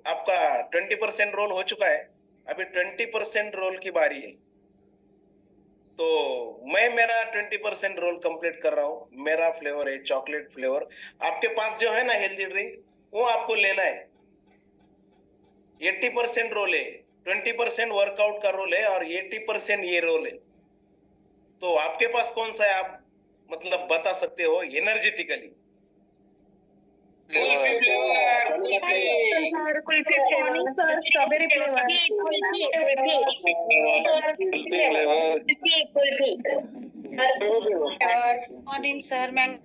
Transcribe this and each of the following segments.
आपका 20% रोल हो चुका है, अभी 20% रोल की बारी है। तो मैं मेरा 20% रोल कंप्लीट कर रहा हूँ। मेरा फ्लेवर है चॉकलेट फ्लेवर। आपके पास जो है ना हेल्दी ड्रिंक, वो आपको लेना है। 80% रोल है, 20% वर्कआउट का रोल है और 80% ये रोल है। तो आपके पास कौन सा है, आप मतलब बता सकते हो energetically? Kulfi flavour, kulfi flavour sir, strawberry flavour, morning sir mango.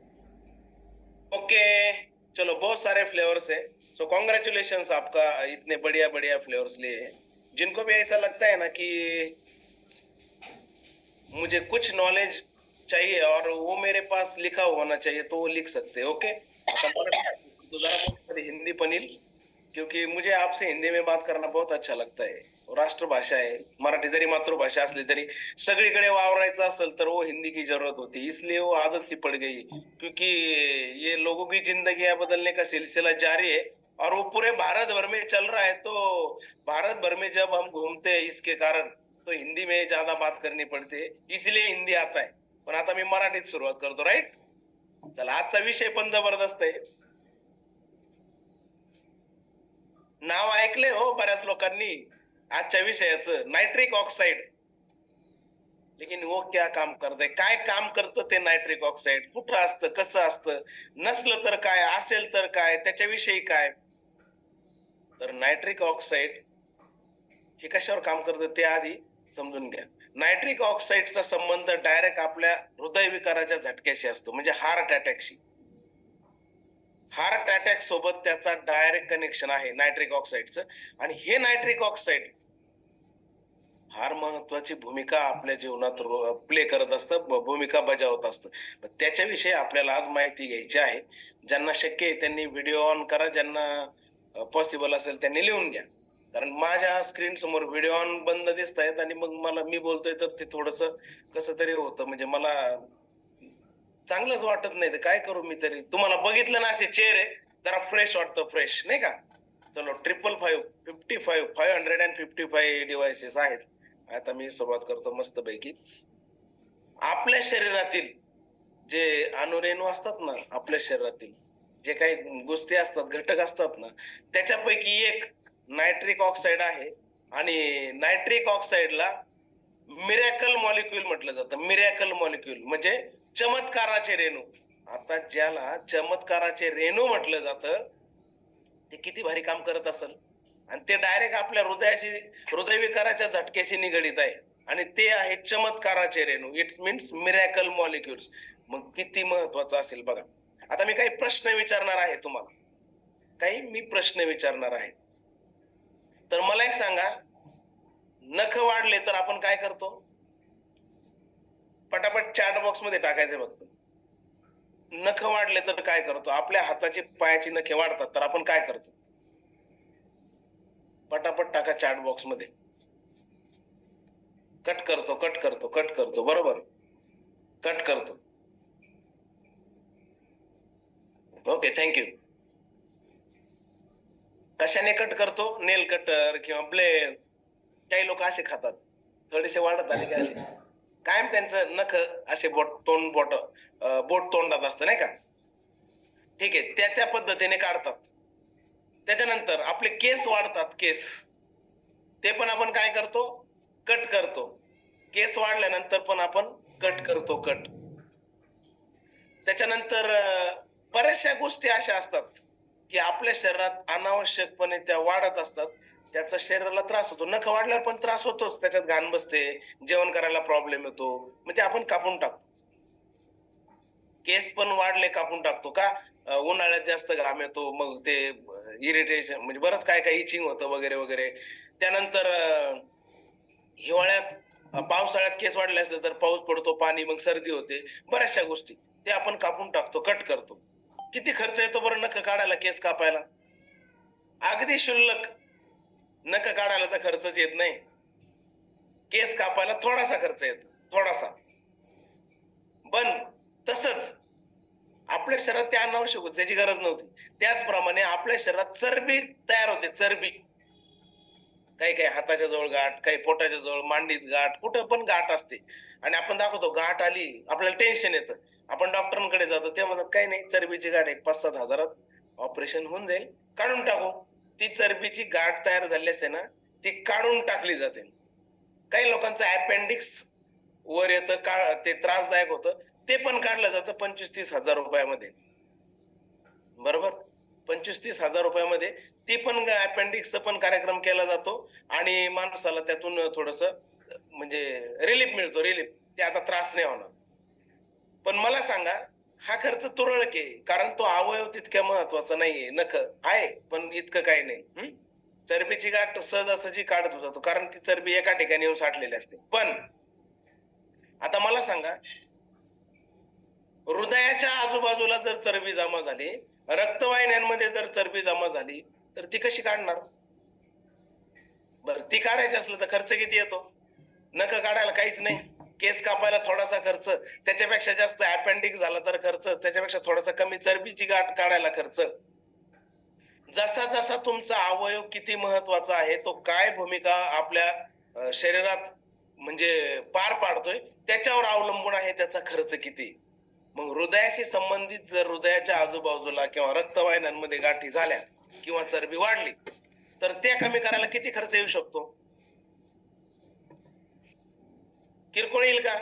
Okay, चलो बहुत सारे फ्लेवर्स है। सो कॉन्ग्रेचुलेशंस, आपका इतने बढ़िया बढ़िया फ्लेवर्स लिए हैं। जिनको भी ऐसा लगता है ना कि मुझे कुछ नॉलेज चाहिए और वो मेरे पास लिखा होना चाहिए, तो वो लिख सकते हैं। ओके, आता मराठी तो जरा बहुत हिंदी पण येईल, क्योंकि मुझे आपसे हिंदी में बात करना बहुत अच्छा लगता है। राष्ट्रभाषा आहे मराठी, जरी मातृभाषा असली तरी सगळीकडे वावरायचं असेल तर वो हिंदी की जरूरत होती, इसलिए वो आदत सी पड़ गई। क्योंकि ये लोगों की जिंदगी बदलने का सिलसिला जारी है और वो पूरे भारत भर में चल रहा है। तो भारत भर में जब हम घूमते हैं इसके कारण, तो हिंदी में ज्यादा बात करनी पड़ती है, इसलिए हिंदी आता है। पण आता मी मराठीत सुरुवात करतो, राईट? चला, आजचा विषय पण जबरदस्त आहे। नाव ऐकले हो बऱ्याच लोकांनी आजच्या विषयाचं, नायट्रिक ऑक्साइड। लेकिन वो क्या काम करतंय, काय काम करतं ते नायट्रिक ऑक्साइड, कुठं असतं, कसं असतं, नसलं तर काय, असेल तर काय, त्याच्याविषयी काय? तर नायट्रिक ऑक्साइड हे कशावर काम करतं ते आधी समजून घ्या। नायट्रिक ऑक्साइडचा संबंध डायरेक्ट आपल्या हृदयविकाराच्या झटक्याशी असतो, म्हणजे हार्ट अटॅकशी। हार्ट अटॅक सोबत त्याचा डायरेक्ट कनेक्शन आहे नायट्रिक ऑक्साइडचं। आणि हे नायट्रिक ऑक्साइड फार महत्वाची भूमिका आपल्या जीवनात प्ले करत असतं, भूमिका बजावत असतं। त्याच्याविषयी आपल्याला आज माहिती घ्यायची आहे। ज्यांना शक्य आहे त्यांनी व्हिडिओ ऑन करा, ज्यांना पॉसिबल असेल त्यांनी लिहून घ्या। कारण माझ्या स्क्रीन समोर व्हिडिओ ऑन बंद दिसत आहेत आणि मग मला मी बोलतोय तर ते थोडस कसं तरी होतं, म्हणजे मला चांगलंच वाटत नाही। तर काय करू मी तरी? तुम्हाला बघितलं ना असे चेहरे, जरा फ्रेश वाटतं, फ्रेश नाही का? चलो, 555 डिव्हाइसेस आहेत। आता मी सुरुवात करतो मस्त पैकी। आपल्या शरीरातील जे अणुरेणू असतात ना, आपल्या शरीरातील जे काही गोष्टी असतात, घटक असतात ना, त्याच्यापैकी एक नायट्रिक ऑक्साइड आहे। आणि नायट्रिक ऑक्साइडला मिरॅकल मॉलिक्यूल म्हटलं जातं। मिरॅकल मॉलिक्यूल म्हणजे चमत्काराचे रेणू। आता ज्याला चमत्काराचे रेणू म्हटलं जातं, ते किती भारी काम करत असेल। आणि ते डायरेक्ट आपल्या हृदयाशी, हृदयविकाराच्या झटक्याशी निगडित आहे आणि ते आहे चमत्काराचे रेणू। It's means miracle molecules. मग किती महत्वाचं असेल बघा। आता मी काही प्रश्न विचारणार आहे तुम्हाला, मी प्रश्न विचारणार आहे। तर मला एक सांगा, नख वाढले तर आपण काय करतो? पटापट चॅट बॉक्स मध्ये टाकायचं फक्त। नख वाढले तर काय करतो? आपल्या हाताची पायाची नखे वाढतात तर आपण काय करतो? पटापट टाका चॅट बॉक्स मध्ये। कट करतो, कट करतो, कट करतो, बरोबर, कट करतो। Okay, thank you. कशाने कट करतो? नेल कटर किंवा ब्लेड। काही लोक असे खातात, थोडेसे वाढत आले की असे कायम त्यांचं नख असे बोट तोंडात असतं नाही का? ठीक आहे, त्या पद्धतीने काढतात। त्याच्यानंतर आपले केस वाढतात, केस, ते पण आपण काय करतो? कट करतो। केस वाढल्यानंतर पण आपण कट करतो, कट। त्याच्यानंतर बऱ्याचशा गोष्टी अशा असतात की आपल्या शरीरात अनावश्यकपणे त्या वाढत असतात, त्याचा शरीराला त्रास होतो। नख वाढल्यावर पण त्रास होतोच, त्याच्यात घाण बसते, जेवण करायला प्रॉब्लेम येतो, मग ते आपण कापून टाकतो। केस पण वाढले कापून टाकतो का? उन्हाळ्यात जास्त घाम येतो, मग ते इरिटेशन, म्हणजे बरंच काय काय इचिंग होतं वगैरे वगैरे। त्यानंतर हिवाळ्यात, पावसाळ्यात केस वाढले असले तर पाऊस पडतो, पाणी, मग सर्दी होते, बऱ्याचशा गोष्टी ते आपण कापून टाकतो, कट करतो। किती खर्च येतो बरं नख काढायला, केस कापायला? अगदी शुल्लक। नख काढायला तर खर्चच येत नाही, केस कापायला थोडासा खर्च येतो, थोडासा। पण तसंच आपल्या शरीरात ते अनावश्यक होते, त्याची गरज नव्हती. त्याचप्रमाणे आपल्या शरीरात चरबी तयार होते, चरबी. काही काही हाताच्या जवळ गाठ, काही पोटाच्या जवळ, मांडीत गाठ, कुठं पण गाठ असते. आणि आपण दाखवतो गाठ आली, आपल्याला टेन्शन येतं. आपण डॉक्टरांकडे जातो, ते म्हणतात काही नाही, चरबीची गाठ आहे, 5-7 हजारात ऑपरेशन होऊन जाईल, काढून टाकू. ती चरबीची गाठ तयार झाली असते ना, ती काढून टाकली जाते. काही लोकांचं अपेंडिक्स वर येतं, ते त्रासदायक होतं, ते पण काढलं जातं 25-30 हजार रुपयामध्ये. बरोबर, 25-30 हजार रुपयामध्ये ती पण अपेंडिक्सचा पण कार्यक्रम केला जातो आणि माणसाला त्यातून थोडस म्हणजे रिलीफ मिळतो, रिलीफ. ते आता त्रास नाही होणार. पण मला सांगा, हा खर्च तुरळक आहे, कारण तो अवयव तितक्या महत्वाचा नाहीये. नख आहे पण इतकं काही नाही. चरबीची गाठ सहजासहजी काढत जातो, कारण ती चरबी एका ठिकाणी येऊन साठलेली असते. पण आता मला सांगा, हृदयाच्या आजूबाजूला जर चरबी जमा झाली, रक्तवाहिन्यांमध्ये जर चरबी जमा झाली, तर ती कशी काढणार? बर, ती काढायची असलं तर खर्च किती येतो? नख काढायला काहीच नाही, केस कापायला थोडासा खर्च, त्याच्यापेक्षा जास्त अपेंडिक्स झाला तर खर्च, त्याच्यापेक्षा थोडासा कमी चरबीची गाठ काढायला खर्च. जसा जसा तुमचा अवयव किती महत्वाचा आहे, तो काय भूमिका आपल्या शरीरात म्हणजे पार पाडतोय, त्याच्यावर अवलंबून आहे त्याचा खर्च किती. मग हृदयाशी संबंधित जर हृदयाच्या आजूबाजूला किंवा रक्तवाहिन्यांमध्ये गाठी झाल्या किंवा चरबी वाढली, तर त्या कमी करायला किती खर्च येऊ शकतो? किरकोळ येईल का?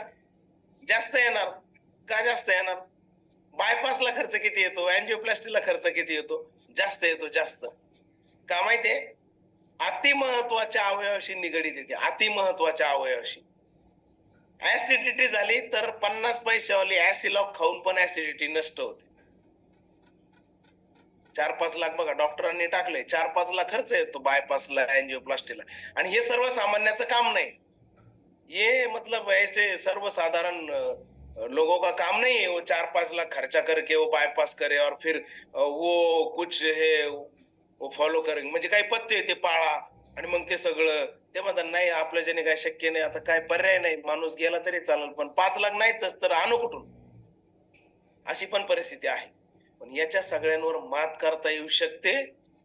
जास्त येणार का? जास्त येणार. बायपासला खर्च किती येतो? अँजिओप्लास्टीला खर्च किती येतो? जास्त येतो, जास्त. का माहितीये? अति महत्वाच्या अवयवाशी निगडीत येते, अति महत्वाच्या अवयवाशी. ऍसिडिटी झाली तर 50 पैशावाली ऍसिलॉक खाऊन पण ऍसिडिटी नष्ट होते. 4-5 लाख बघा डॉक्टरांनी टाकले, 4-5 लाख खर्च येतो बायपासला, अँजिओप्लास्टीला. आणि हे सर्वसामान्याचं काम नाही. ये मतलब ऐसे सर्वसाधारण लोगों का काम नहीं है, वो 4-5 लाख खर्चा करके वो बायपास करे और फिर वो कुछ है वो फॉलो करेंगे. म्हणजे काही पथ्य आहे ते पाळा आणि मग ते सगळं. ते म्हणतात नाही, आपल्या ज्याने काही शक्य नाही, आता काय पर्याय नाही, माणूस गेला तरी चालेल, पण 5 लाख नाहीतच तर आणू कुठून? अशी पण परिस्थिती आहे. पण याच्या सगळ्यांवर मात करता येऊ शकते,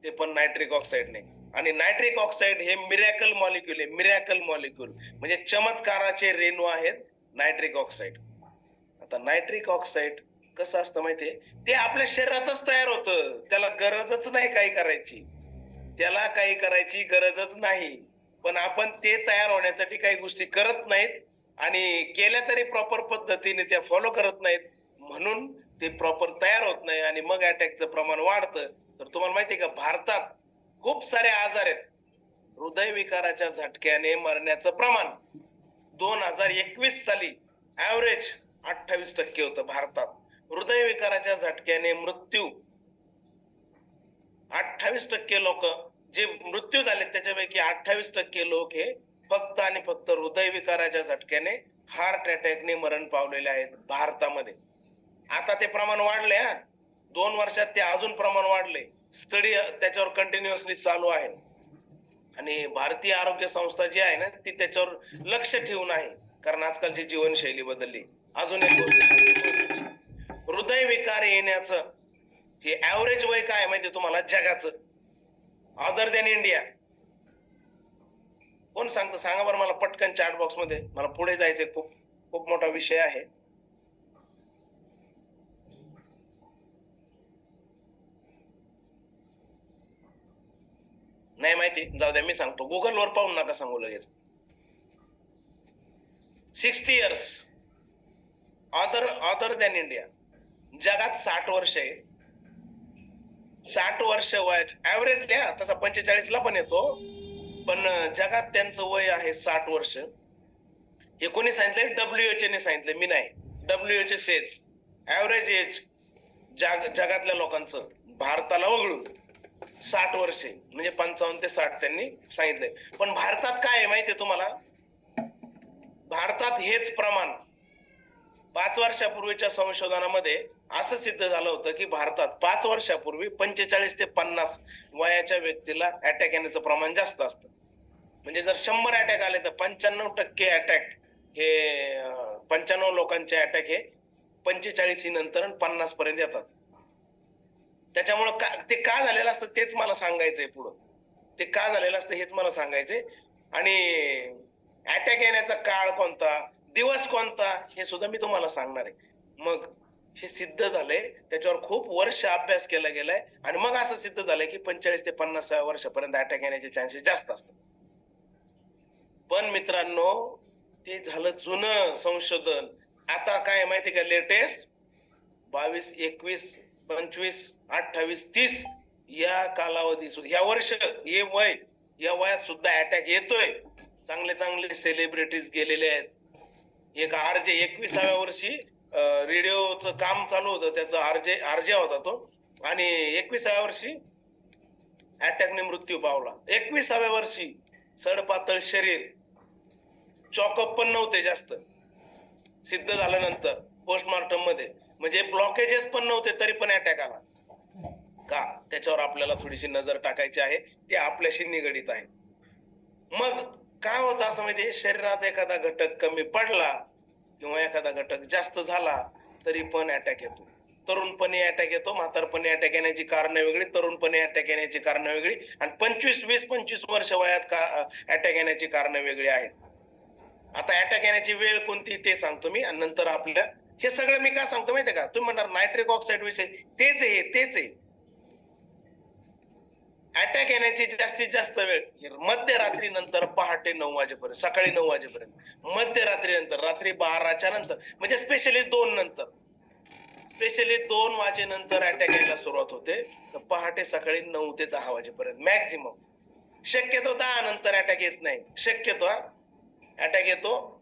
ते पण नायट्रिक ऑक्साईडने. आणि नायट्रिक ऑक्साईड हे मिरॅकल मॉलिक्युल आहे, मिरॅकल मॉलिक्युल म्हणजे चमत्काराचे रेणू आहेत नायट्रिक ऑक्साईड. आता नायट्रिक ऑक्साईड कसं असतं माहितीये, ते आपल्या शरीरातच तयार होतं, त्याला गरजच नाही काही करायची, त्याला काही करायची गरजच नाही. पण आपण ते तयार होण्यासाठी काही गोष्टी करत नाहीत आणि केल्या तरी प्रॉपर पद्धतीने त्या फॉलो करत नाहीत, म्हणून ते प्रॉपर तयार होत नाही आणि मग अटॅकचं प्रमाण वाढतं. तर तुम्हाला माहितीये का, भारतात खूप सारे आजार आहेत. हृदयविकाराच्या झटक्याने मरण्याचं प्रमाण 2021 साली ऍव्हरेज 28% होतं भारतात. हृदयविकाराच्या झटक्याने मृत्यू 28% लोक जे मृत्यू झाले, त्याच्यापैकी 28% लोक हे फक्त आणि फक्त हृदयविकाराच्या झटक्याने, हार्ट अटॅकने मरण पावलेले आहेत भारतामध्ये. आता ते प्रमाण वाढले, 2 वर्षात ते अजून प्रमाण वाढले. स्टडी त्याच्यावर कंटिन्युअसली चालू आहे आणि भारतीय आरोग्य संस्था जी आहे ना, ती त्याच्यावर लक्ष ठेवून आहे, कारण आजकालची जीवनशैली बदलली. अजून एक गोष्ट, हृदयविकार येण्याचं हे ऍव्हरेज वय काय माहिती तुम्हाला जगाचं, अदर दॅन इंडिया? कोण सांगतं? सांगा बरं मला पटकन चॅट बॉक्स मध्ये, मला पुढे जायचंय, खूप खूप मोठा विषय आहे. नाही माहिती, जाऊ द्या, मी सांगतो. गुगलवर पाहून नका सांगू लगेच. 60 इयर्स अदर दॅन इंडिया. जगात 60 वर्ष आहे. 60 वर्ष वयाचे ऍव्हरेज द्या, तसा 45 ला पण येतो, पण जगात त्यांचं वय आहे 60 वर्ष. हे कोणी सांगितलंय? WHO ने सांगितलंय, मी नाही. WHO सेज ऍव्हरेज एज जगातल्या लोकांचं, भारताला वगळून 60 वर्षे, म्हणजे 55 ते 60 त्यांनी सांगितलंय. पण भारतात काय आहे माहितीये तुम्हाला? भारतात हेच प्रमाण 5 वर्षापूर्वीच्या संशोधनामध्ये असं सिद्ध झालं होतं की भारतात 5 वर्षापूर्वी 45 ते 50 वयाच्या व्यक्तीला अटॅक येण्याचं प्रमाण जास्त असतं. म्हणजे जर 100 अटॅक आले तर 95% अटॅक हे 95 लोकांचे अटॅक हे 45 नंतर आणि 50 पर्यंत येतात. त्याच्यामुळं ते का झालेलं असतं तेच मला सांगायचंय पुढं. ते का झालेलं असतं हेच मला सांगायचंय. आणि अटॅक येण्याचा काळ कोणता, दिवस कोणता हे सुद्धा मी तुम्हाला सांगणार आहे. मग हे सिद्ध झालंय, त्याच्यावर खूप वर्ष अभ्यास केला गेलाय आणि मग असं सिद्ध झालंय की 45 ते 50 वर्षापर्यंत अटॅक येण्याचे चान्सेस जास्त असतात. पण मित्रांनो, ते झालं जुनं संशोधन. आता काय माहिती का लेटेस्ट 22, 21, 25, 28, 30 या कालावधी ह्या वर्ष हे वय या वयात सुद्धा अटॅक येतोय. चांगले चांगले सेलिब्रिटीज गेलेले आहेत. एक आरजे 21व्या वर्षी रेडिओचं काम चालू होतं, त्याचा आरजे होता तो आणि 21व्या वर्षी अटॅकने मृत्यू पावला. 21व्या वर्षी सडपातळ शरीर, चॉकअप पण नव्हते जास्त सिद्ध झाल्यानंतर पोस्टमॉर्टम मध्ये, म्हणजे ब्लॉकेजेस पण नव्हते तरी पण अटॅक आला. का? त्याच्यावर आपल्याला थोडीशी नजर टाकायची आहे. ते आपल्याशी निगडित आहे. मग काय होतं असं माहितीये, शरीरात एखादा घटक कमी पडला किंवा एखादा घटक जास्त झाला तरी पण अटॅक येतो. तरुणपणी अटॅक येतो, म्हातारपणी अटॅक येण्याची कारणं वेगळी, तरुणपणी अटॅक येण्याची कारणं वेगळी आणि 20 वर्ष वयात अटॅक येण्याची कारणं वेगळी आहेत. आता अटॅक येण्याची वेळ कोणती ते सांगतो मी आणि नंतर आपल्या हे सगळं मी काय सांगतो माहितीये का, तुम्ही म्हणणार नायट्रिक ऑक्साईड विषय, तेच आहे. अटॅक येण्याची जास्तीत जास्त वेळ मध्यरात्री नंतर पहाटे 9 वाजेपर्यंत, सकाळी 9 वाजेपर्यंत, मध्यरात्री नंतर, रात्री 12च्या नंतर, म्हणजे स्पेशली 2 नंतर, स्पेशली 2 वाजेनंतर अटॅक यायला सुरुवात होते. तर पहाटे सकाळी 9 ते 10 वाजेपर्यंत मॅक्सिमम. शक्यतो 10 नंतर अटॅक येत नाही. शक्यतो अटॅक येतो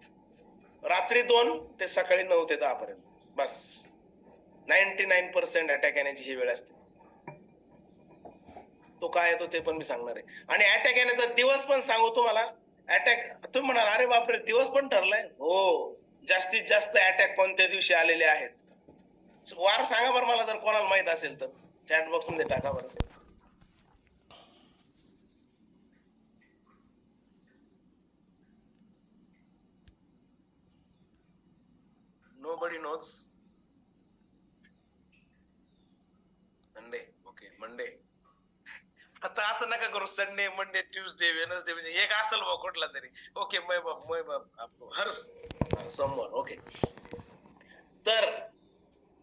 रात्री 2 ते सकाळी 9 ते 10 पर्यंत. बस 99% अटॅक येण्याची ही वेळ असते. तो काय येतो ते पण मी सांगणार आहे. आणि अटॅक येण्याचा दिवस पण सांगू तुम्हाला. अटॅक तुम्ही म्हणाल अरे बापरे दिवस पण ठरलाय. हो, जास्तीत जास्त अटॅक कोणत्या दिवशी आलेले आहेत वार सांगा बरं मला, जर कोणाला माहित असेल तर चॅट बॉक्स मध्ये टाका बरं. Nobody knows. Sunday, okay, Monday. आता असं नका करू, संडे, मंडे, ट्यूसडे, वेनसडे, म्हणजे एक असेल बा कुठला तरी. ओके, हर सोमवार. ओके, तर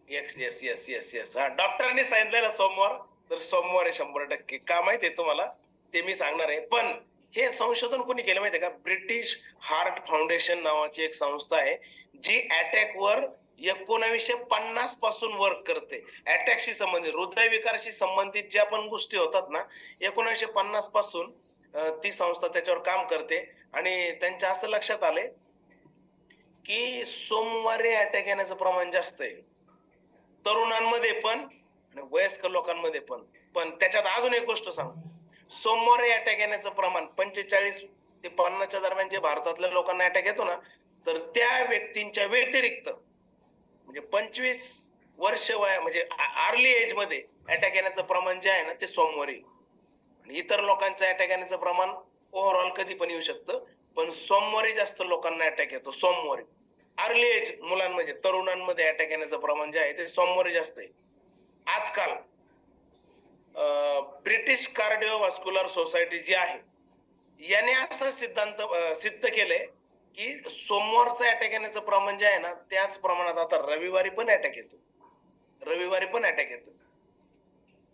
येस हा डॉक्टरांनी सांगितलेलं सोमवार, तर सोमवार 100%. का माहितीये तुम्हाला ते मी सांगणार आहे. पण हे संशोधन कोणी केलं माहितीये का, ब्रिटिश हार्ट फाउंडेशन नावाची एक संस्था आहे जी अटॅकवर 1950 पासून वर्क करते. अटॅकशी संबंधित, हृदयविकाराशी संबंधित ज्या पण गोष्टी होतात ना, 1950 पासून ती संस्था त्याच्यावर काम करते. आणि त्यांच्या असं लक्षात आले की सोमवारी अटॅक येण्याचं प्रमाण जास्त आहे, तरुणांमध्ये पण आणि वयस्कर लोकांमध्ये पण. पण त्याच्यात अजून एक गोष्ट सांग, सोमवारी अटॅक येण्याचं प्रमाण 45 ते 50च्या दरम्यान जे भारतातल्या लोकांना अटॅक येतो ना, तर त्या व्यक्तींच्या व्यतिरिक्त म्हणजे 25 वर्ष वया म्हणजे अर्ली एज मध्ये अटॅक येण्याचं प्रमाण जे आहे ना ते सोमवारी. आणि इतर लोकांचं अटॅक येण्याचं प्रमाण ओव्हरऑल कधी पण येऊ शकतं, पण सोमवारी जास्त लोकांना अटॅक येतो. सोमवारी अर्ली एज मुलांमध्ये, तरुणांमध्ये अटॅक येण्याचं प्रमाण जे आहे ते सोमवारी जास्त आहे. आजकाल ब्रिटिश कार्डिओव्हास्क्युलर सोसायटी जी आहे याने असं सिद्ध केलंय की सोमवारचं अटॅक येण्याचं प्रमाण जे आहे ना त्याच प्रमाणात आता रविवारी पण अटॅक येतो.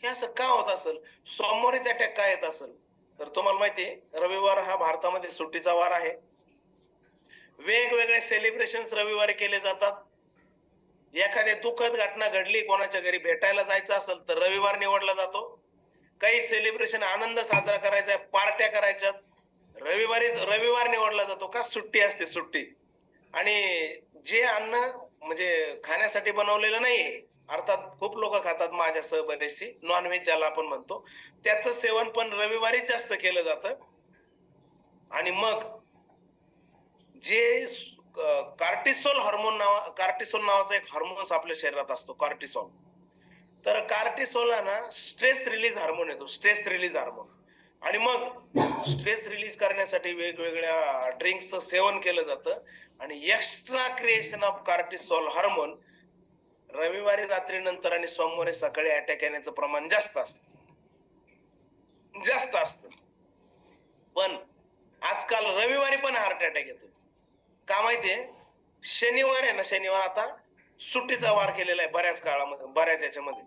हे असं का होत असेल, सोमवारीच अटॅक का येत असेल? तर तुम्हाला माहितीये रविवार हा भारतामध्ये सुट्टीचा वार आहे. वेगवेगळे सेलिब्रेशन्स रविवारी केले जातात. एखादी दुःखद घटना घडली, कोणाच्या घरी भेटायला जायचं असेल तर रविवार निवडला जातो. काही सेलिब्रेशन, आनंद साजरा करायचा, पार्ट्या करायच्या, रविवार निवडला जातो. का? सुट्टी असते, सुट्टी. आणि जे अन्न म्हणजे खाण्यासाठी बनवलेलं नाही, अर्थात खूप लोक खातात माझ्यासह बरेचशी, नॉनव्हेज ज्याला आपण म्हणतो, त्याचं सेवन पण रविवारी जास्त केलं जातं. आणि मग जे कार्टिसोल नावाचा एक हार्मोन आपल्या शरीरात असतो, कार्टिसोल. तर कार्टिसोल हा ना स्ट्रेस रिलीज हार्मोन येतो, स्ट्रेस रिलीज हार्मोन. आणि मग स्ट्रेस रिलीज करण्यासाठी वेगवेगळ्या ड्रिंक्सचं सेवन केलं जातं आणि extra creation of cortisol hormone रविवारी रात्रीनंतर आणि सोमवारी सकाळी अटॅक येण्याचं प्रमाण जास्त असतं. पण आजकाल रविवारी पण हार्ट अटॅक येतो. का माहितीये? शनिवार आहे ना, शनिवार आता सुट्टीचा वार केलेला आहे बऱ्याच काळामध्ये, बऱ्याच याच्यामध्ये.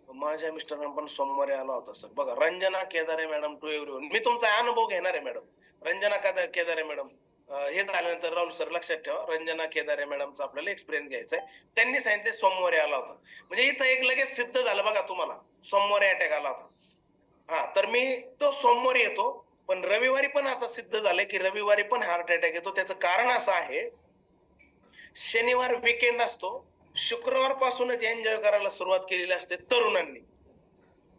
माझ्या मिस्टरांना पण सोमवारी आला होता सर. बघा, Ranjana Kedare madam to everyone. मी तुमचा अनुभव घेणार आहे मॅडम. रंजना केदारे मॅडम, हे झाल्यानंतर राहुल सर लक्षात ठेवा, रंजना केदारे मॅडमचा आपल्याला एक्सपिरियन्स घ्यायचा आहे. त्यांनी सांगितले सोमवारी आला होता. म्हणजे इथं एक लगेच सिद्ध झालं बघा तुम्हाला, सोमवारी अटॅक आला होता. हा, तर मी तो सोमवारी येतो, पण रविवारी पण आता सिद्ध झालंय की रविवारी पण हार्ट अटॅक येतो. त्याचं कारण असं आहे, शनिवार विकेंड असतो, शुक्रवार पासूनच एन्जॉय करायला सुरुवात केलेली असते तरुणांनी.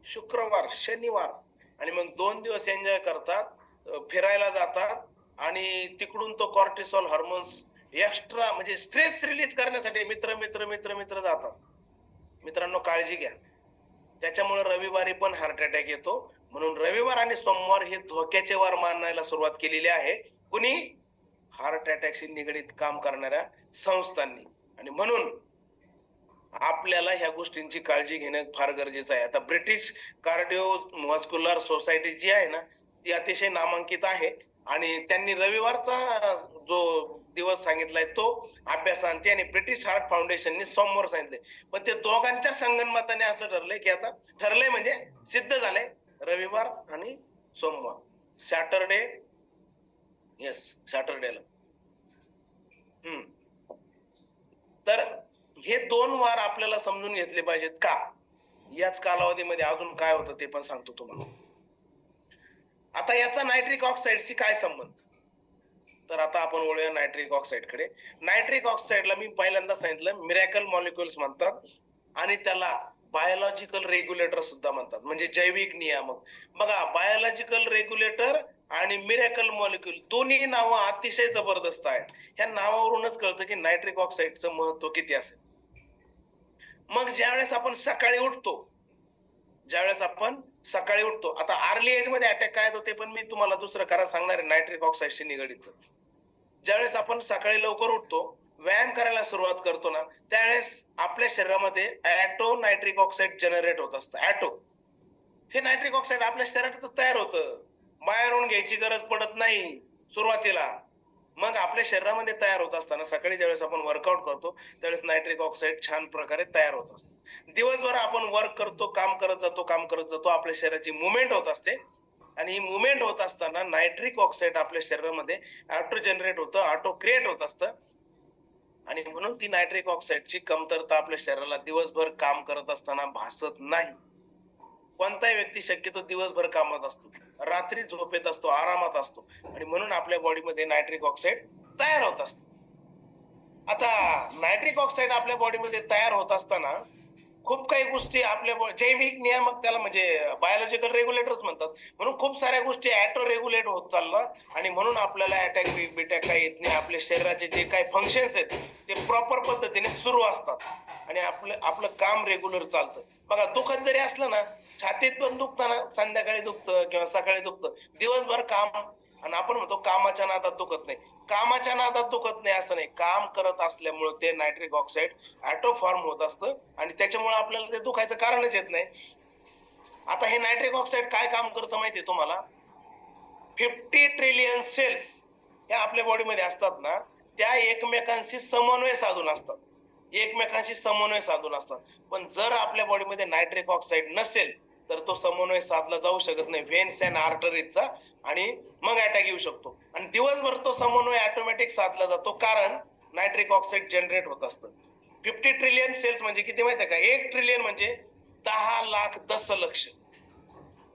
शुक्रवार, शनिवार आणि मग 2 दिवस एन्जॉय करतात, फिरायला जातात आणि तिकडून तो कॉर्टिसॉल हार्मोन्स एक्स्ट्रा म्हणजे स्ट्रेस रिलीज करण्यासाठी मित्र जातात. मित्रांनो, काळजी घ्या. त्याच्यामुळे रविवारी पण हार्ट अटॅक येतो. म्हणून रविवार आणि सोमवार हे धोक्याचे वार मानायला सुरुवात केलेली आहे कुणी? हार्ट अटॅकशी निगडीत काम करणाऱ्या संस्थांनी. आणि म्हणून आपल्याला ह्या गोष्टींची काळजी घेणं फार गरजेचं आहे. आता ब्रिटिश कार्डिओव्हास्क्युलर सोसायटी जी आहे ना, ती अतिशय नामांकित आहे आणि त्यांनी रविवारचा जो दिवस सांगितलाय तो अभ्यास आणते आणि ब्रिटिश हार्ट फाउंडेशनने सोमवार सांगितले. पण ते दोघांच्या संगनमताने असं ठरलंय की आता ठरलंय म्हणजे सिद्ध झालंय, रविवार आणि सोमवार. सॅटरडेला तर हे 2 वार आपल्याला समजून घेतले पाहिजेत. का? याच कालावधीमध्ये अजून काय होतं ते पण सांगतो तुम्हाला. आता याचा नायट्रिक ऑक्साईडशी काय संबंध? तर आता आपण वळूया नायट्रिक ऑक्साईडकडे. नायट्रिक ऑक्साईडला मी पहिल्यांदा सांगितलं मिरॅकल मॉलिक्युल्स म्हणतात आणि त्याला बायोलॉजिकल रेग्युलेटर सुद्धा म्हणतात, म्हणजे जैविक नियामक. बघा, बायोलॉजिकल रेग्युलेटर आणि मिरॅकल मॉलिक्युल दोन्ही नावं अतिशय जबरदस्त आहेत. ह्या नावावरूनच कळतं की नायट्रिक ऑक्साईडचं महत्व किती असेल. मग ज्यावेळेस आपण सकाळी उठतो, आता अर्ली एज मध्ये अटॅक काय होते पण मी तुम्हाला दुसरं कारण सांगणार आहे नायट्रिक ऑक्साईडशी निगडीत. ज्यावेळेस आपण सकाळी लवकर उठतो, व्यायाम करायला सुरुवात करतो ना, त्यावेळेस आपल्या शरीरामध्ये ऍटो नायट्रिक ऑक्साईड जनरेट होत असतं. ऍटो हे नायट्रिक ऑक्साईड आपल्या शरीरातच तयार होतं, बाहेरून घ्यायची गरज पडत नाही सुरुवातीला. मग आपल्या शरीरामध्ये तयार होत असताना सकाळी ज्यावेळेस आपण वर्कआउट करतो त्यावेळेस नायट्रिक ऑक्साईड छान प्रकारे तयार होत असतं. दिवसभर आपण वर्क करतो, काम करत जातो, आपल्या शरीराची मुवमेंट होत असते आणि ही मुवमेंट होत असताना नायट्रिक ऑक्साईड आपल्या शरीरामध्ये ऑटो जनरेट होतं, ऑटो क्रिएट होत असतं आणि म्हणून ती नायट्रिक ऑक्साईडची कमतरता आपल्या शरीराला दिवसभर काम करत असताना भासत नाही. कोणताही व्यक्ती शक्यतो दिवसभर कामात असतो, रात्री झोपेत असतो, आरामात असतो आणि म्हणून आपल्या बॉडीमध्ये नायट्रिक ऑक्साईड तयार होत असतं. आता नायट्रिक ऑक्साईड आपल्या बॉडीमध्ये तयार होत असताना खूप काही गोष्टी आपल्या जैविक नियामक त्याला म्हणजे बायोलॉजिकल रेग्युलेटर्स म्हणतात. म्हणून खूप साऱ्या गोष्टी ऍटो रेग्युलेट होत चालतात आणि म्हणून आपल्याला अटॅक बिटॅक काही येत नाही. आपल्या शरीराचे जे काही फंक्शन्स आहेत ते प्रॉपर पद्धतीने सुरू असतात आणि आपलं काम रेग्युलर चालतं. बघा, दुखत जरी असलं ना, छातीत पण दुखतं ना, संध्याकाळी दुखतं किंवा सकाळी दुखतं, दिवसभर काम. आणि आपण म्हणतो कामाच्या नादात दुखत नाही, कामाच्या नादात दुखत नाही असं नाही, काम करत असल्यामुळे ते नायट्रिक ऑक्साईड ऍटो फॉर्म होत असतं आणि त्याच्यामुळे आपल्याला ते दुखायचं कारणच येत नाही. आता हे नायट्रिक ऑक्साईड काय काम करतं माहितीये तुम्हाला? 50 ट्रिलियन सेल्स या आपल्या बॉडीमध्ये असतात ना, त्या एकमेकांशी समन्वय साधून असतात. पण जर आपल्या बॉडीमध्ये नायट्रिक ऑक्साईड नसेल तर तो समन्वय साधला जाऊ शकत नाही व्हेन्स अँड आर्टरीजचा आणि मग अटॅक येऊ शकतो. आणि दिवसभर तो समन्वय ऑटोमॅटिक साधला जातो कारण नायट्रिक ऑक्साईड जनरेट होत असतं. 50 ट्रिलियन सेल्स म्हणजे किती माहिती आहे का? 1 ट्रिलियन म्हणजे 10 लाख दशलक्ष.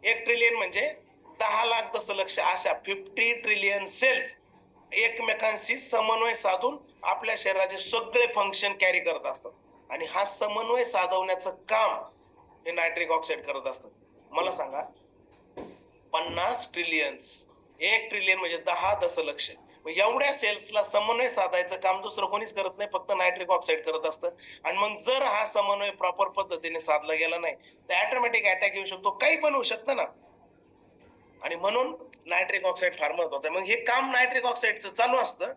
1 ट्रिलियन म्हणजे 10 लाख दशलक्ष अशा 50 ट्रिलियन सेल्स एकमेकांशी समन्वय साधून आपल्या शरीराचे सगळे फंक्शन कॅरी करत असतात आणि हा समन्वय साधवण्याचं काम हे नायट्रिक ऑक्साईड करत असतं. मला सांगा, 50 ट्रिलियन्स, 1 ट्रिलियन म्हणजे 10 दशलक्ष, एवढ्या सेल्सला समन्वय साधायचं काम दुसरं कोणीच करत नाही, फक्त नायट्रिक ऑक्साईड करत असतं. आणि मग जर हा समन्वय प्रॉपर पद्धतीने साधला गेला नाही तर ऑटोमॅटिक अटॅक येऊ शकतो, काही पण होऊ शकतं ना. आणि म्हणून नायट्रिक ऑक्साईड फार महत्वाचं आहे. मग हे काम नायट्रिक ऑक्साईडचं चालू असतं.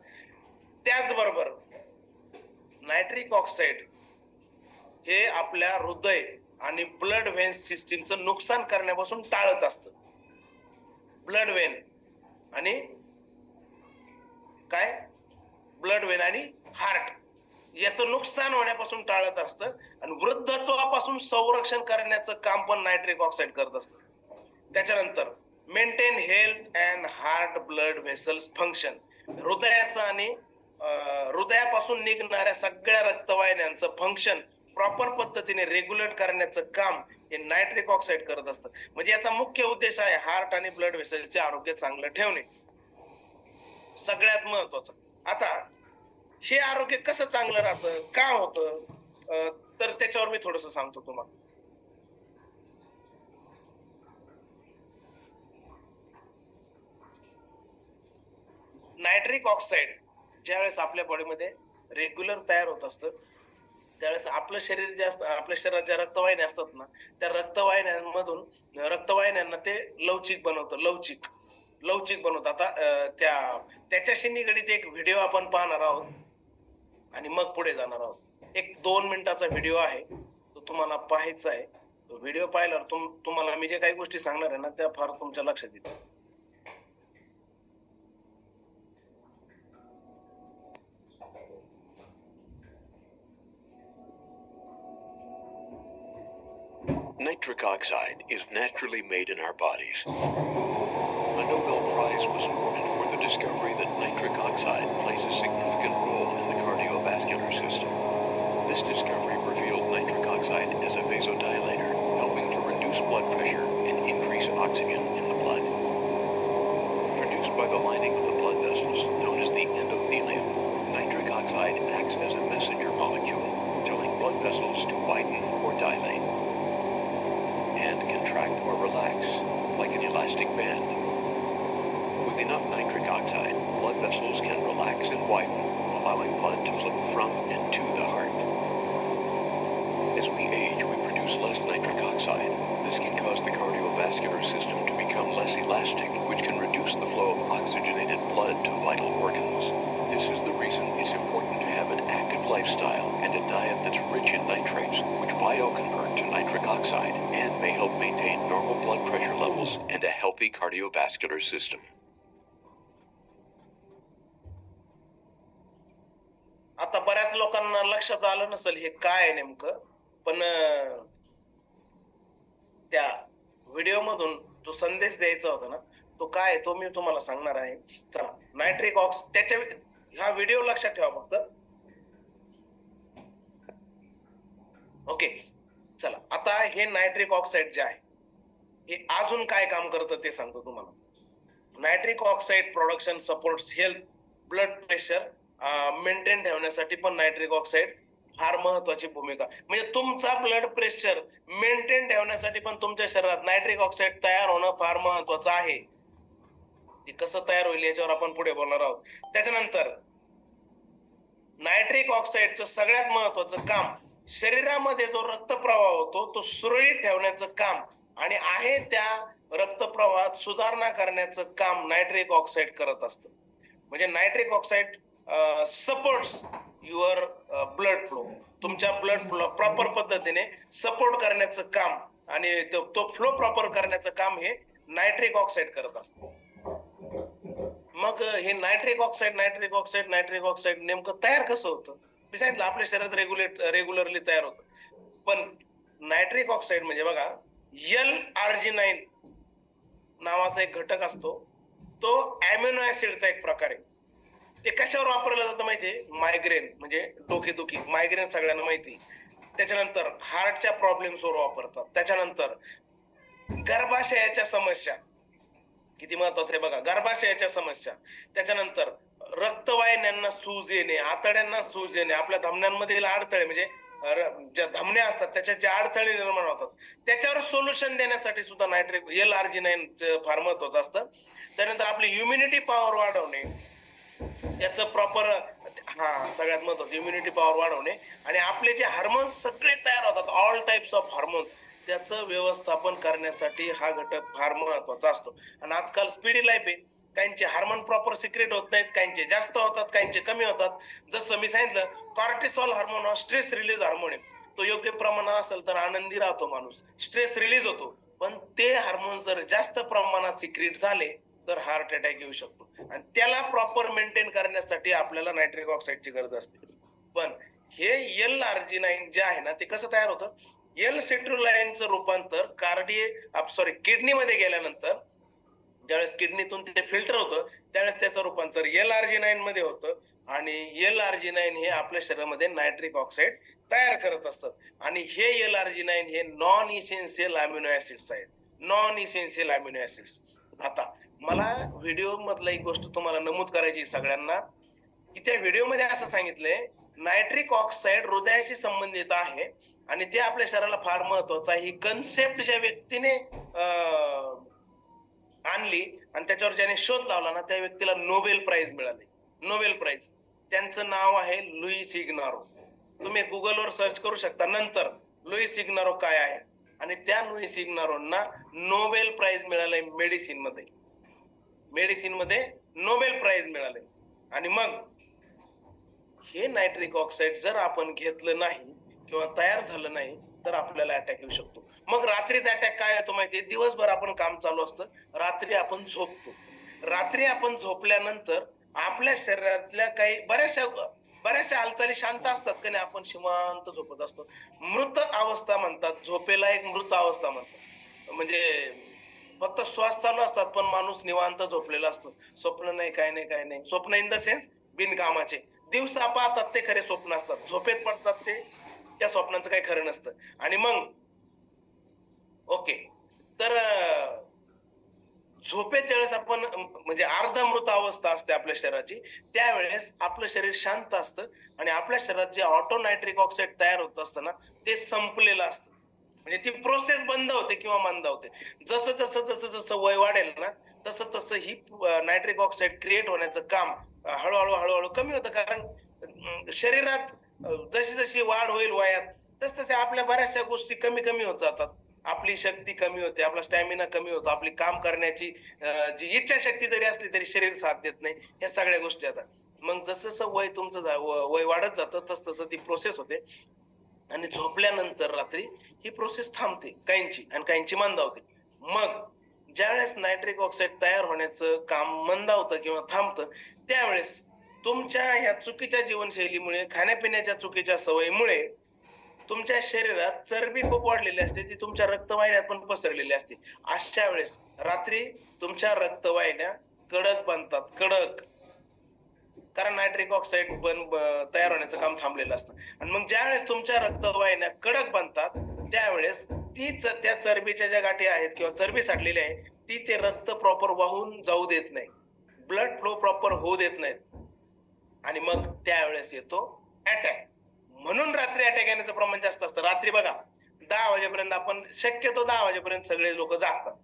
त्याचबरोबर नायट्रिक ऑक्साईड हे आपल्या हृदय आणि ब्लड व्हेन सिस्टीमचं नुकसान करण्यापासून टाळत असतं. ब्लड व्हेन आणि काय ब्लड व्हेन आणि हार्ट याचं नुकसान होण्यापासून टाळत असतं आणि वृद्धत्वापासून संरक्षण करण्याचं काम पण नायट्रिक ऑक्साईड करत असतं. त्याच्यानंतर maintain health and heart blood vessels function, हृदयाचं आणि हृदयापासून निघणाऱ्या सगळ्या रक्तवाहिन्यांचं फंक्शन प्रॉपर पद्धतीने रेग्युलेट करण्याचं काम हे नायट्रिक ऑक्साईड करत असतं. म्हणजे याचा मुख्य उद्देश आहे हार्ट आणि ब्लड व्हेसलचे आरोग्य चांगलं ठेवणे, सगळ्यात महत्वाचं. आता हे आरोग्य कसं चांगलं राहतं, का होतं, तर त्याच्यावर मी थोडस सांगतो तुम्हाला. नायट्रिक ऑक्साईड ज्यावेळेस आपल्या बॉडीमध्ये रेग्युलर तयार होत असतं त्यावेळेस आपलं शरीर जे असतं, आपल्या शरीरात ज्या रक्तवाहिन्या असतात ना, त्या रक्तवाहिन्यांमधून रक्तवाहिन्यांना ते लवचिक बनवतं, लवचिक बनवतं. आता त्याच्याशी निगडीत एक व्हिडिओ आपण पाहणार आहोत आणि मग पुढे जाणार आहोत. एक 2 मिनिटाचा व्हिडिओ आहे, तो तुम्हाला पाहायचा आहे. तो व्हिडिओ पाहिल्यावर तुम्हाला मी जे काही गोष्टी सांगणार आहे ना त्या फार तुमच्या लक्षात येतील. Nitric oxide is naturally made in our bodies. A Nobel Prize was awarded for the discovery that nitric oxide plays a significant role in the cardiovascular system. This discovery revealed nitric oxide as a vasodilator, helping to reduce blood pressure and increase oxygen in the blood. Produced by the lining of the blood vessels, known as the endothelium, nitric oxide acts as a messenger molecule, telling blood vessels to widen or dilate and contract or relax, like an elastic band. With enough nitric oxide, blood vessels can relax and widen, allowing blood to flow from and to the heart. As we age, we produce less nitric oxide. This can cause the cardiovascular system to become less elastic, which can reduce the flow of oxygenated blood to vital organs. This is the reason it's important to have an active lifestyle and a diet that's rich in nitrates, which bioconvert to nitric oxide and may help maintain normal blood pressure levels and a healthy cardiovascular system. आता बऱ्याच लोकांना लक्षात आलं नसेल हे काय आहे नेमकं, पण त्या व्हिडिओ मधून जो संदेश द्यायचा होता ना तो काय तो मी तुम्हाला सांगणार आहे. चला, नायट्रिक त्याच्या हा व्हिडिओ लक्षात ठेवा फक्त. ओके, चला आता हे नायट्रिक ऑक्साईड जे आहे हे अजून काय काम करतं ते सांगतो तुम्हाला. Nitric oxide production supports health, blood pressure maintain ठेवण्यासाठी पण नायट्रिक ऑक्साईड फार महत्वाची भूमिका. म्हणजे तुमचा ब्लड प्रेशर मेंटेन ठेवण्यासाठी पण तुमच्या शरीरात नायट्रिक ऑक्साईड तयार होणं फार महत्वाचं आहे. ते कसं तयार होईल याच्यावर आपण पुढे बोलणार आहोत. त्याच्यानंतर नायट्रिक ऑक्साईडचं सगळ्यात महत्वाचं काम शरीरामध्ये जो रक्तप्रवाह होतो तो सुरळीत ठेवण्याचं काम आणि आहे त्या रक्तप्रवाहात सुधारणा करण्याचं काम नायट्रिक ऑक्साईड करत असतं. म्हणजे nitric oxide supports your blood flow, तुमच्या ब्लड फ्लो प्रॉपर पद्धतीने सपोर्ट करण्याचं काम आणि तो फ्लो प्रॉपर करण्याचं काम हे नायट्रिक ऑक्साईड करत असतं. मग हे नायट्रिक ऑक्साईड नेमकं तयार कसं होतं? मी सांगितलं आपल्या शरीरात रेग्युलरली तयार होतं. पण नायट्रिक ऑक्साईड म्हणजे बघा L-आर्जिनाइन नावाचा एक घटक असतो, तो अॅमिनो ऍसिडचा एक प्रकार आहे. ते कशावर वापरलं जातं माहितीये? मायग्रेन म्हणजे डोकेदुखी, मायग्रेन सगळ्यांना माहिती. त्याच्यानंतर हार्टच्या प्रॉब्लेम्सवर वापरतात. त्याच्यानंतर गर्भाशयाच्या समस्या, किती महत्वाचं आहे बघा, गर्भाशयाच्या समस्या. त्याच्यानंतर रक्तवाहिन्यांना सूज येणे, आतड्यांना सूज येणे, आपल्या धमन्यांमधील अडथळे म्हणजे ज्या धमन्या असतात त्याच्यात जे अडथळे निर्माण होतात त्याच्यावर सोल्युशन देण्यासाठी सुद्धा नायट्रिक L-आर्जिनाइन फार महत्वाचं असतं. त्यानंतर आपली इम्युनिटी पॉवर वाढवणे, त्याचं प्रॉपर सगळ्यात महत्वाचं इम्युनिटी पॉवर वाढवणे आणि आपले जे हार्मोन्स सगळे तयार होतात, ऑल टाइप्स ऑफ हार्मोन्स, त्याचं व्यवस्थापन करण्यासाठी हा घटक फार महत्वाचा असतो. आणि आजकाल स्पीडी लाईफ आहे, काहींचे हार्मोन प्रॉपर सिक्रेट होत नाहीत, काहींचे जास्त होतात, काहींचे कमी होतात. जसं मी सांगितलं कॉर्टिसॉल हार्मोन हा स्ट्रेस रिलीज हार्मोन आहे, तो योग्य प्रमाणात असेल तर आनंदी राहतो माणूस, स्ट्रेस रिलीज होतो. पण ते हार्मोन जर जास्त प्रमाणात सिक्रीट झाले तर हार्ट अटॅक येऊ शकतो. आणि त्याला प्रॉपर मेंटेन करण्यासाठी आपल्याला नायट्रिक ऑक्साईडची गरज असते. पण हे एल आर्जिनाइन जे आहे ना, ते कसं तयार होतं, एल सिट्रुलाइनचं रूपांतर किडनीमध्ये गेल्यानंतर ज्यावेळेस किडनीतून ते फिल्टर होतं त्यावेळेस त्याचं रूपांतर एल आर्जिनाइन मध्ये होतं. आणि एल आर्जिनाइन हे आपल्या शरीरामध्ये नायट्रिक ऑक्साईड तयार करत असतात. आणि हे एल आर्जिनाइन हे नॉन इसेन्शियल अमिनो ऍसिड्स आहेत. Non essential amino acids. आता मला व्हिडिओ मधला एक गोष्ट तुम्हाला नमूद करायची सगळ्यांना, की त्या व्हिडिओमध्ये असं सांगितलंय नायट्रिक ऑक्साईड हृदयाशी संबंधित आहे आणि ते आपल्या शरीराला फार महत्वाचं आहे. ही कन्सेप्ट ज्या व्यक्तीने आणली आणि त्याच्यावर ज्याने शोध लावला ना, त्या व्यक्तीला नोबेल प्राइज मिळाली. Nobel prize. त्यांचं नाव आहे लुईस इग्नारो. तुम्ही गुगलवर सर्च करू शकता नंतर लुईस इग्नारो काय आहे. आणि त्या लुईस इग्नारोंना नोबेल प्राइज मिळालंय मेडिसिन मध्ये. मेडिसिन मध्ये नोबेल प्राइज मिळाले. आणि मग हे नायट्रिक ऑक्साईड जर आपण घेतलं नाही किंवा तयार झालं नाही तर आपल्याला अटॅक येऊ शकतो. मग रात्रीचा अटॅक काय होतो माहितीये, दिवसभर आपण काम चालू असतं, रात्री आपण झोपतो. रात्री आपण झोपल्यानंतर आपल्या शरीरातल्या काही बऱ्याचशा हालचाली शांत असतात का नाही, आपण शांत झोपत असतो. मृत अवस्था म्हणतात, झोपेला एक मृत अवस्था म्हणतात. म्हणजे फक्त श्वास चालू असतात पण माणूस निवांत झोपलेला असतो. स्वप्न नाही, काय नाही. स्वप्न इन द सेन्स बिनकामाचे. दिवसा पाहतात ते खरे स्वप्न असतात, झोपेत पडतात ते, त्या स्वप्नांचं काही खरं नसतं. आणि मग ओके, तर झोपेत ज्यावेळेस आपण म्हणजे अर्धमृत अवस्था असते आपल्या शरीराची, त्यावेळेस आपलं शरीर शांत असतं आणि आपल्या शरीरात जे ऑटो नायट्रिक ऑक्साईड तयार होत असतं ना, ते संपलेलं असतं. म्हणजे ती प्रोसेस बंद होते किंवा मंदावते. जसं वय वाढेल ना, तसं ही नायट्रिक ऑक्साईड क्रिएट होण्याचं काम हळूहळू कमी होतं. कारण शरीरात जशी वाढ होईल वयात तसतसे आपल्या बऱ्याचशा गोष्टी कमी होत जातात. आपली शक्ती कमी होते, आपला स्टॅमिना कमी होतो, आपली काम करण्याची जी इच्छाशक्ती जरी असली तरी शरीर साथ देत नाही. ह्या सगळ्या गोष्टी आता मग जसं वय तुमचं वय वाढत जातं तसं ती प्रोसेस होते. आणि झोपल्यानंतर रात्री ही प्रोसेस थांबते काहींची आणि काहींची मंदावते. मग ज्यावेळेस नायट्रिक ऑक्साईड तयार होण्याचं काम मंदावतं किंवा थांबतं, त्यावेळेस तुमच्या ह्या चुकीच्या जीवनशैलीमुळे, खाण्यापिण्याच्या चुकीच्या सवयीमुळे तुमच्या शरीरात चरबी खूप वाढलेली असते, ती तुमच्या रक्तवाहिन्यात पण पसरलेली असते. अशा वेळेस रात्री तुमच्या रक्तवाहिन्या कडक बनतात, कडक. कारण नायट्रिक ऑक्साईड तयार होण्याचं काम थांबलेलं असतं. आणि मग ज्यावेळेस तुमच्या रक्तवाहिन्या कडक बनतात त्यावेळेस तीच त्या चरबीच्या ज्या गाठी आहेत किंवा चरबी साठलेली आहे ती ते रक्त प्रॉपर वाहून जाऊ देत नाही, ब्लड फ्लो प्रॉपर होऊ देत नाहीत. आणि मग त्यावेळेस येतो अटॅक. म्हणून रात्री अटॅक येण्याचं प्रमाण जास्त असतं. रात्री बघा 10 वाजेपर्यंत आपण शक्यतो 10 वाजेपर्यंत सगळे लोक जागतात,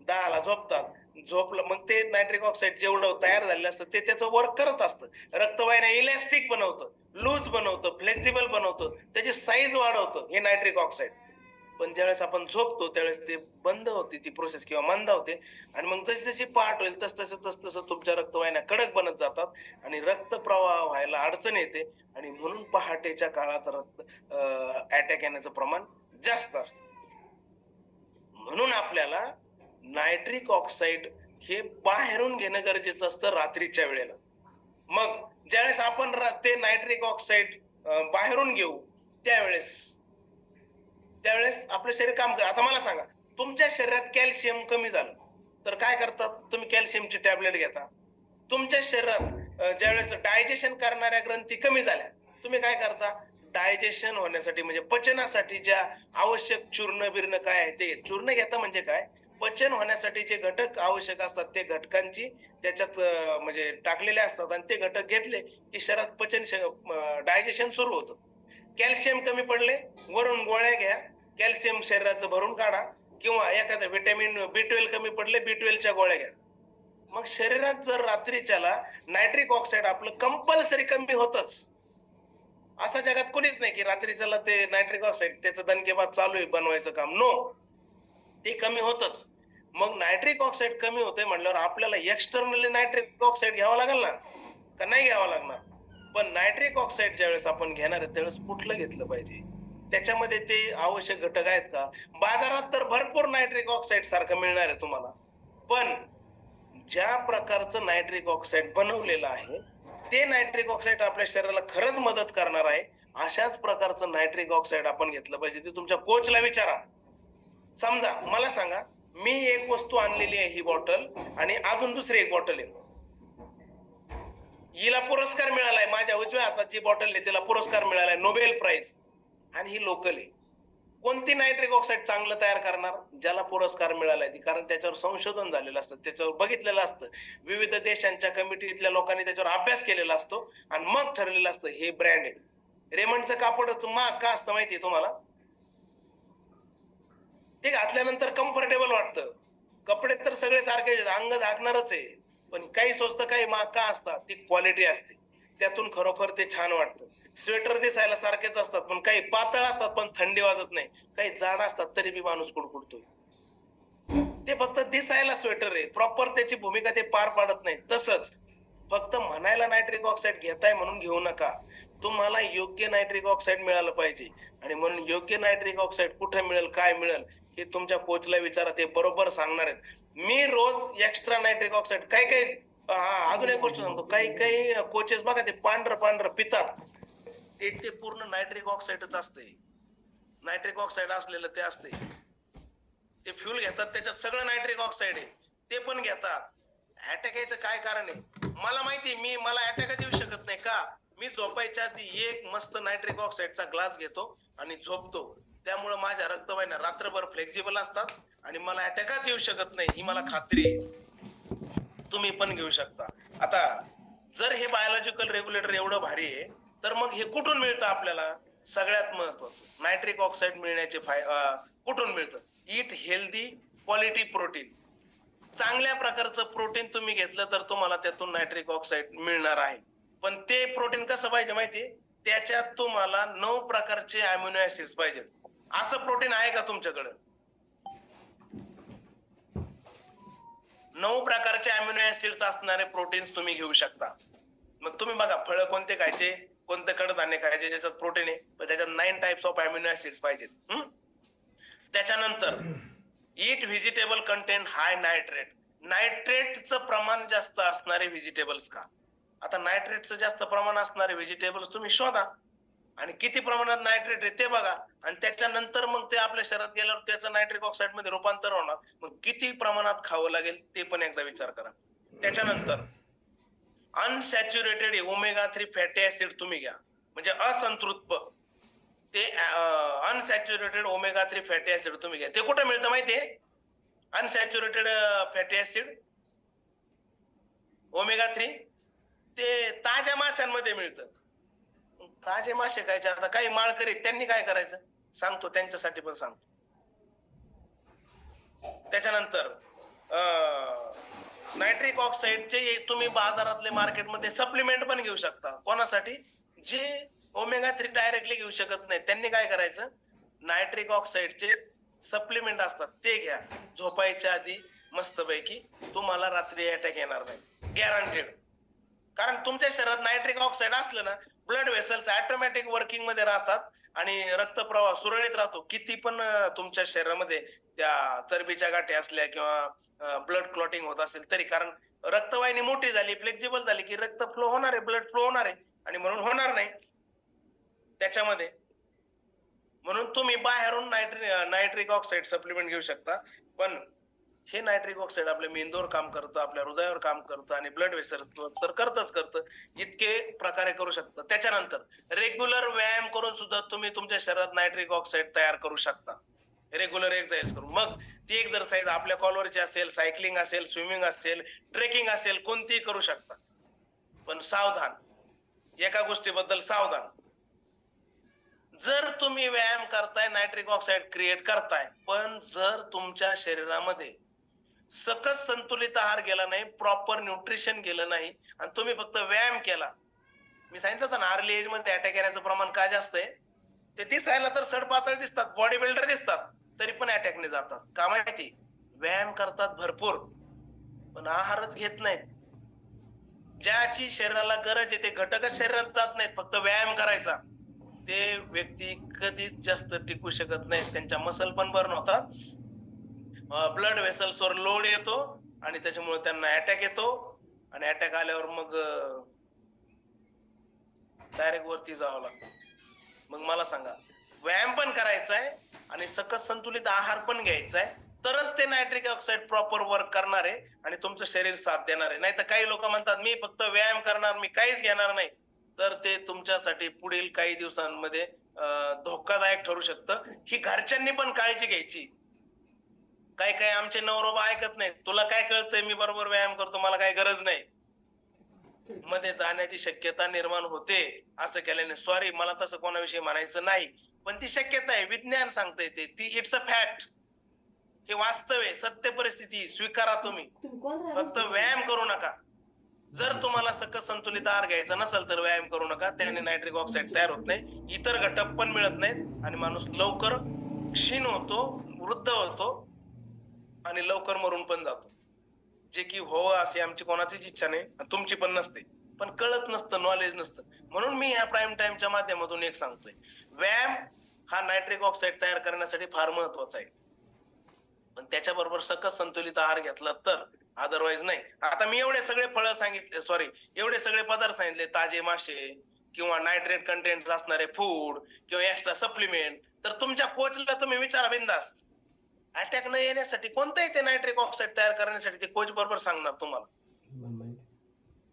10ला झोपतात. झोपलं मग ते नायट्रिक ऑक्साईड जेवढं तयार झालेलं असतं ते त्याचं वर्क करत असतं. रक्तवाहिन्या इलॅस्टिक बनवतं, लूज बनवतं, फ्लेक्झिबल बनवतं, त्याची साईज वाढवतं हे नायट्रिक ऑक्साईड. पण ज्यावेळेस आपण झोपतो त्यावेळेस ते बंद होते ती प्रोसेस किंवा मंदावते. आणि मग जशी पहाट होईल तसं तुमच्या रक्तवाहिन्या कडक बनत जातात आणि रक्त प्रवाह व्हायला अडचण येते. आणि म्हणून पहाटेच्या काळात अटॅक येण्याचं प्रमाण जास्त असतं. म्हणून आपल्याला नायट्रिक ऑक्साईड हे बाहेरून घेणं गरजेचं असतं रात्रीच्या वेळेला. मग ज्यावेळेस आपण ते नायट्रिक ऑक्साईड बाहेरून घेऊ त्यावेळेस आपलं शरीर काम करत. आता मला सांगा, तुमच्या शरीरात कॅल्शियम कमी झालं तर काय करतात तुम्ही? कॅल्शियमची टॅबलेट घेता. तुमच्या शरीरात ज्यावेळेस डायजेशन करणाऱ्या ग्रंथी कमी झाल्या तुम्ही काय करता? डायजेशन होण्यासाठी म्हणजे पचनासाठी ज्या आवश्यक चूर्ण बिर्ण काय आहे ते चूर्ण घेता. म्हणजे काय, पचन होण्यासाठी जे घटक आवश्यक असतात ते घटकांची त्याच्यात म्हणजे टाकलेले असतात आणि ते घटक घेतले की शरीरात डायजेशन सुरू होतं. कॅल्शियम कमी पडले, वरून गोळ्या घ्या, कॅल्शियम शरीराचं भरून काढा. किंवा एखाद्या व्हिटॅमिन B12 कमी पडले, B12च्या गोळ्या घ्या. मग शरीरात जर रात्रीच्याला नायट्रिक ऑक्साईड आपलं कंपल्सरी कमी होतच. असं जगात कोणीच नाही की रात्रीच्याला ते नायट्रिक ऑक्साईड त्याचं दणकेबाज चालू आहे बनवायचं काम. नो, ते कमी होतच. मग नायट्रिक ऑक्साईड कमी होते म्हणल्यावर आपल्याला एक्सटर्नली नायट्रिक ऑक्साईड घ्यावं लागेल ना, का नाही घ्यावं लागणार? पण नायट्रिक ऑक्साईड ज्यावेळेस आपण घेणार आहे त्यावेळेस कुठलं घेतलं पाहिजे त्याच्यामध्ये ते आवश्यक घटक आहेत का? बाजारात तर भरपूर नायट्रिक ऑक्साईड सारखं मिळणार आहे तुम्हाला, पण ज्या प्रकारचं नायट्रिक ऑक्साईड बनवलेलं आहे ते नायट्रिक ऑक्साईड आपल्या शरीराला खरंच मदत करणार आहे, अशाच प्रकारचं नायट्रिक ऑक्साईड आपण घेतलं पाहिजे. ते तुमच्या कोचला विचारा. समजा मला सांगा, मी एक वस्तू आणलेली आहे, ही बॉटल, आणि अजून दुसरी एक बॉटल आहे, हिला पुरस्कार मिळालाय, माझ्या उजव्या हातात जी बॉटल आहे तिला पुरस्कार मिळालाय, नोबेल प्राइज, आणि ही लोकल आहे. कोणती नायट्रिक ऑक्साईड चांगलं तयार करणार? ज्याला पुरस्कार मिळालाय ती, कारण त्याच्यावर संशोधन झालेलं असतं, त्याच्यावर बघितलेलं असतं, विविध देशांच्या कमिटीतल्या लोकांनी त्याच्यावर अभ्यास केलेला असतो आणि मग ठरलेलं असतं हे ब्रँड आहे. रेमंडचं कापडच महाग का असतं माहितीये तुम्हाला? ते घातल्यानंतर कम्फर्टेबल वाटतं. कपडे तर सगळे सारखे अंग झाकणारच आहे, पण काही स्वस्त काही महाग का असतात? ती क्वालिटी असते, त्यातून खरोखर ते छान वाटतं. स्वेटर दिसायला सारखेच असतात, पण काही पातळ असतात पण थंडी वाजत नाही, काही जाड असतात तरी बी माणूस कुडकुडतोय. ते फक्त दिसायला स्वेटर आहे, प्रॉपर त्याची भूमिका ते पार पाडत नाही. तसंच फक्त म्हणायला नायट्रिक ऑक्साईड घेताय म्हणून घेऊ नका. तुम्हाला योग्य नायट्रिक ऑक्साईड मिळालं पाहिजे, आणि म्हणून योग्य नायट्रिक ऑक्साईड कुठे मिळेल, काय मिळेल, हे तुमच्या कोचला विचारा, ते बरोबर सांगणार आहेत. मी रोज एक्स्ट्रा नायट्रिक ऑक्साईड काही अजून एक गोष्ट सांगतो, काही कोचेस बघा ते पांढरं पितात, ते पूर्ण नायट्रिक ऑक्साईडच असते. नायट्रिक ऑक्साईड असलेलं ते असते. ते फ्यूल घेतात, त्याच्यात सगळं नायट्रिक ऑक्साईड आहे, ते पण घेतात. अटॅक यायचं काय कारण आहे? मला माहिती, मला अटॅकच येऊ शकत नाही का? मी झोपायच्या आधी एक मस्त नायट्रिक ऑक्साईडचा ग्लास घेतो आणि झोपतो. त्यामुळे माझ्या रक्तवाहिन्या रात्रभर फ्लेक्झिबल असतात आणि मला अटॅकच येऊ शकत नाही, ही मला खात्री आहे. तुम्ही पण घेऊ शकता. आता जर हे बायोलॉजिकल रेग्युलेटर एवढं भारी आहे, तर मग हे कुठून मिळतं आपल्याला? सगळ्यात महत्वाचं, नायट्रिक ऑक्साईड मिळण्याचे कुठून मिळतं? Eat healthy quality protein. चांगल्या प्रकारचं प्रोटीन तुम्ही घेतलं तर तुम्हाला त्यातून नायट्रिक ऑक्साईड मिळणार आहे. पण ते प्रोटीन कसं पाहिजे माहितीये? त्याच्यात तुम्हाला 9 प्रकारचे अमिनो ऍसिड्स पाहिजेत. असं प्रोटीन आहे का तुमच्याकडे? 9 प्रकारचे अमिनो ऍसिड्स असणारे प्रोटीन्स तुम्ही घेऊ शकता. मग तुम्ही बघा, फळं कोणते खायचे, कोणते कडधान्य खायचे ज्याच्यात प्रोटीन आहे, पण त्याच्यात 9 टाइप्स ऑफ अमिनो ऍसिड्स पाहिजेत. त्याच्यानंतर ईट व्हेजिटेबल कंटेंट हाय नायट्रेट. नायट्रेटचं प्रमाण जास्त असणारे व्हेजिटेबल्स का? आता नायट्रेटचं जास्त प्रमाण असणारे व्हेजिटेबल्स तुम्ही शोधा आणि किती प्रमाणात नायट्रेट आहे ते बघा, आणि त्याच्यानंतर मग ते आपल्या शरीरात गेल्यावर त्याचं नायट्रिक ऑक्साईड मध्ये रूपांतर होणार. मग किती प्रमाणात खावं लागेल ते पण एकदा विचार करा. त्याच्यानंतर अनसॅच्युरेटेड ओमेगा 3 फॅटी ऍसिड तुम्ही घ्या, म्हणजे असंतृप्त ते अनसॅच्युरेटेड ओमेगा 3 फॅटी ऍसिड तुम्ही घ्या. ते कुठे मिळतं माहितीये? अनसॅच्युरेटेड फॅटी ऍसिड ओमेगा 3 ते ताज्या माशांमध्ये मिळतं. ताजे मासे खायचे. आता काही माळकरी त्यांनी काय करायचं सांगतो, त्यांच्यासाठी पण सांगतो. त्याच्यानंतर नायट्रिक ऑक्साईडचे तुम्ही बाजारातले मार्केटमध्ये सप्लिमेंट पण घेऊ शकता. कोणासाठी? जे ओमेगा 3 डायरेक्टली घेऊ शकत नाही त्यांनी काय करायचं, नायट्रिक ऑक्साईडचे सप्लिमेंट असतात ते घ्या. झोपायच्या आधी मस्तपैकी, तुम्हाला रात्री अटॅक येणार नाही, गॅरंटेड. कारण तुमच्या शरीरात नायट्रिक ऑक्साईड असलं ना, ब्लड वेसल्स ऑटोमॅटिक वर्किंग मध्ये राहतात आणि रक्तप्रवाह सुरळीत राहतो. किती पण तुमच्या शरीरामध्ये त्या चरबीच्या गाठी असल्या किंवा ब्लड क्लॉटिंग होत असेल तरी, कारण रक्तवाहिनी मोठी झाली, फ्लेक्झिबल झाली की रक्त फ्लो होणार आहे, ब्लड फ्लो होणार आहे, आणि म्हणून होणार नाही त्याच्यामध्ये. म्हणून तुम्ही बाहेरून नायट्रिक ऑक्साईड सप्लिमेंट घेऊ शकता. पण हे नायट्रिक ऑक्साईड आपल्या मेंदूवर काम करतं, आपल्या हृदयावर काम करतं आणि ब्लड वेसल्स तर करतं. इतके प्रकारे करू शकता. त्याच्यानंतर रेग्युलर व्यायाम करून सुद्धा तुम्ही तुमच्या शरीरात नायट्रिक ऑक्साईड तयार करू शकता, रेग्युलर एक्सरसाइज करून. मग ती एक्सरसाइज आपल्या कॉलवरची असेल, सायकलिंग असेल, स्विमिंग असेल, ट्रेकिंग असेल, कोणतीही करू शकता. पण सावधान, एका गोष्टीबद्दल सावधान, जर तुम्ही व्यायाम करताय, नायट्रिक ऑक्साईड क्रिएट करताय, पण जर तुमच्या शरीरामध्ये सकस संतुलित आहार गेला नाही, प्रॉपर न्यूट्रिशन गेलं नाही आणि तुम्ही फक्त व्यायाम केला, मी सांगितलं होतं ना अर्ली एज मध्ये अटॅक येण्याचं प्रमाण काय जास्त आहे? ते दिसायला तर सडपातळ दिसतात, बॉडी बिल्डर दिसतात, तरी पण अटॅकने जातात. का माहिती? व्यायाम करतात भरपूर पण आहारच घेत नाहीत. ज्याची शरीराला गरज आहे ते घटकच शरीरात जात नाहीत, फक्त व्यायाम करायचा. ते व्यक्ती कधीच जास्त टिकू शकत नाही. त्यांच्या मसल पण बर्न होतात, ब्लड वर लोड येतो आणि त्याच्यामुळे त्यांना अटॅक येतो आणि अटॅक आल्यावर मग डायरेक्ट वरती जावं लागतं. मग मला सांगा, व्यायाम पण करायचा आहे आणि सकस संतुलित आहार पण घ्यायचा आहे, तरच ते नायट्रिक ऑक्साईड प्रॉपर वर्क करणार आहे आणि तुमचं शरीर साथ देणार आहे. नाही तर काही लोक म्हणतात मी फक्त व्यायाम करणार, मी काहीच घेणार नाही, तर ते तुमच्यासाठी पुढील काही दिवसांमध्ये धोकादायक ठरू शकतं. ही घरच्यांनी पण काळजी घ्यायची. काही काही आमचे नवरोबा ऐकत नाही, तुला काय कळतंय, मी बरोबर व्यायाम करतो, मला काही गरज नाही, मध्ये जाण्याची शक्यता निर्माण होते असं केल्याने. सॉरी, मला तसं कोणाविषयी म्हणायचं नाही, पण ती शक्यता आहे, विज्ञान सांगतंय ते, ती इट्स अ फॅक्ट. हे वास्तव आहे, सत्य परिस्थिती स्वीकारा तुम्ही. फक्त व्यायाम करू नका. जर तुम्हाला सकस संतुलित आहार घ्यायचा नसेल तर व्यायाम करू नका, त्याने नायट्रिक ऑक्साईड तयार होत नाही, इतर घटक पण मिळत नाहीत आणि माणूस लवकर क्षीण होतो, वृद्ध होतो आणि लवकर मरून पण जातो. जे की हो अशी आमची कोणाचीच इच्छा नाही, तुमची पण नसते, पण कळत नसतं, नॉलेज नसतं. म्हणून मी या प्राईम टाइमच्या माध्यमातून एक सांगतोय, व्यायाम हा नायट्रिक ऑक्साईड तयार करण्यासाठी फार महत्वाचा आहे, पण त्याच्याबरोबर सकस संतुलित आहार घेतला तर, अदरवाईज नाही. आता मी एवढे सगळे फळं सांगितले, सॉरी, एवढे सगळे पदार्थ सांगितले, ताजे मासे किंवा नायट्रेट कंटेंट असणारे फूड किंवा एक्स्ट्रा सप्लिमेंट, तर तुमच्या कोचला तुम्ही विचारा बिंदास्त. अटॅक न येण्यासाठी कोणतंही ते नायट्रिक ऑक्साईड तयार करण्यासाठी ते कोच बरोबर सांगणार तुम्हाला.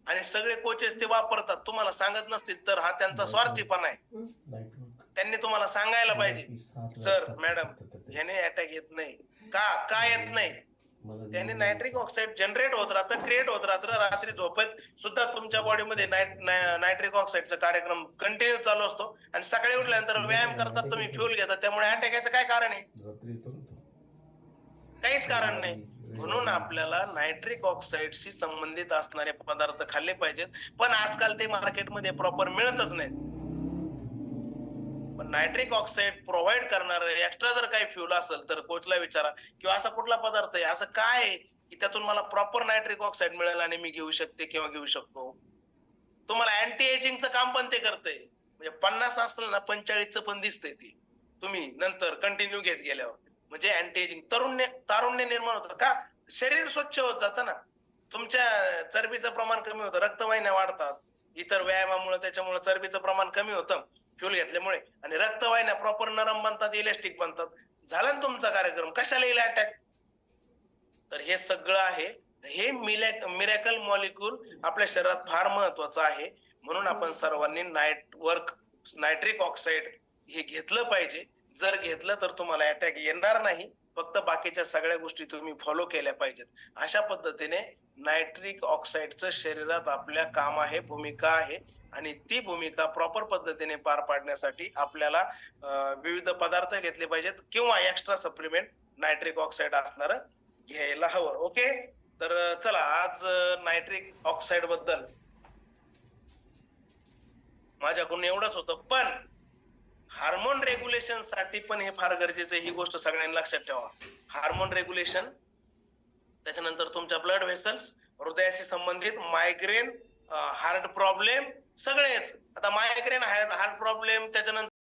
आणि सगळे कोचेस ते वापरतात, तुम्हाला सांगत नसतील तर हा त्यांचा स्वार्थीपणा आहे. त्यांनी तुम्हाला सांगायला पाहिजे, सर मॅडम ह्याने अटॅक येत नाही. का येत नाही? त्याने नायट्रिक ऑक्साईड जनरेट होत राहतं, क्रिएट होत राहतं. रात्री झोपेत सुद्धा तुमच्या बॉडीमध्ये नायट्रिक ऑक्साईडचा कार्यक्रम कंटिन्यू चालू असतो आणि सकाळी उठल्यानंतर व्यायाम करतात, तुम्ही फ्युल घेतात, त्यामुळे अटॅक याचं काय कारण आहे? काहीच कारण नाही. म्हणून आपल्याला नायट्रिक ऑक्साईडशी संबंधित असणारे पदार्थ खाल्ले पाहिजेत, पण आजकाल ते मार्केटमध्ये प्रॉपर मिळतच नाहीत. पण नायट्रिक ऑक्साईड प्रोव्हाइड करणार एक्स्ट्रा जर काही फ्युल असेल तर कोचला विचारा, किंवा असा कुठला पदार्थ आहे, असं काय आहे की त्यातून मला प्रॉपर नायट्रिक ऑक्साईड मिळेल आणि मी घेऊ शकते किंवा घेऊ शकतो. तुम्हाला अँटी एजिंगचं काम पण ते करतंय. म्हणजे 50 असलं ना 45चं पण दिसतंय ते, तुम्ही नंतर कंटिन्यू घेत गेल्यावर. म्हणजे अँटी एजिंग, तारुण्य निर्माण होतं का? शरीर स्वच्छ होत जातं ना, तुमच्या चरबीचं प्रमाण कमी होतं, रक्तवाहिन्या वाढतात. इतर व्यायामामुळे त्याच्यामुळे चरबीचं प्रमाण कमी होतं फ्युल घेतल्यामुळे, आणि रक्तवाहिन्या प्रॉपर नरम बनतात, इलेस्टिक बनतात. झाला ना तुमचा कार्यक्रम, कशाला येईल अटॅक? तर हे सगळं आहे. हे मिरॅकल मॉलिक्यूल आपल्या शरीरात फार महत्वाचं आहे. म्हणून आपण सर्वांनी नायट्रिक ऑक्साईड हे घेतलं पाहिजे. जर घेतलं तर तुम्हाला अटॅक येणार नाही, फक्त बाकीच्या सगळ्या गोष्टी तुम्ही फॉलो केल्या पाहिजेत. अशा पद्धतीने नायट्रिक ऑक्साईडचं शरीरात आपल्या काम आहे, भूमिका आहे, आणि ती भूमिका प्रॉपर पद्धतीने पार पाडण्यासाठी आपल्याला विविध पदार्थ घेतले पाहिजेत किंवा एक्स्ट्रा सप्लिमेंट नायट्रिक ऑक्साईड असणार घ्यायला हवं. ओके, तर चला आज नायट्रिक ऑक्साईड बद्दल माझ्याकडून एवढंच होतं. पण हार्मोन रेग्युलेशन साठी पण हे फार गरजेचं आहे, ही गोष्ट सगळ्यांनी लक्षात ठेवा. हार्मोन रेग्युलेशन, त्याच्यानंतर तुमच्या ब्लड व्हेसल्स, हृदयाशी संबंधित, मायग्रेन, हार्ट प्रॉब्लेम, सगळेच. आता मायग्रेन, हार्ट प्रॉब्लेम, त्याच्यानंतर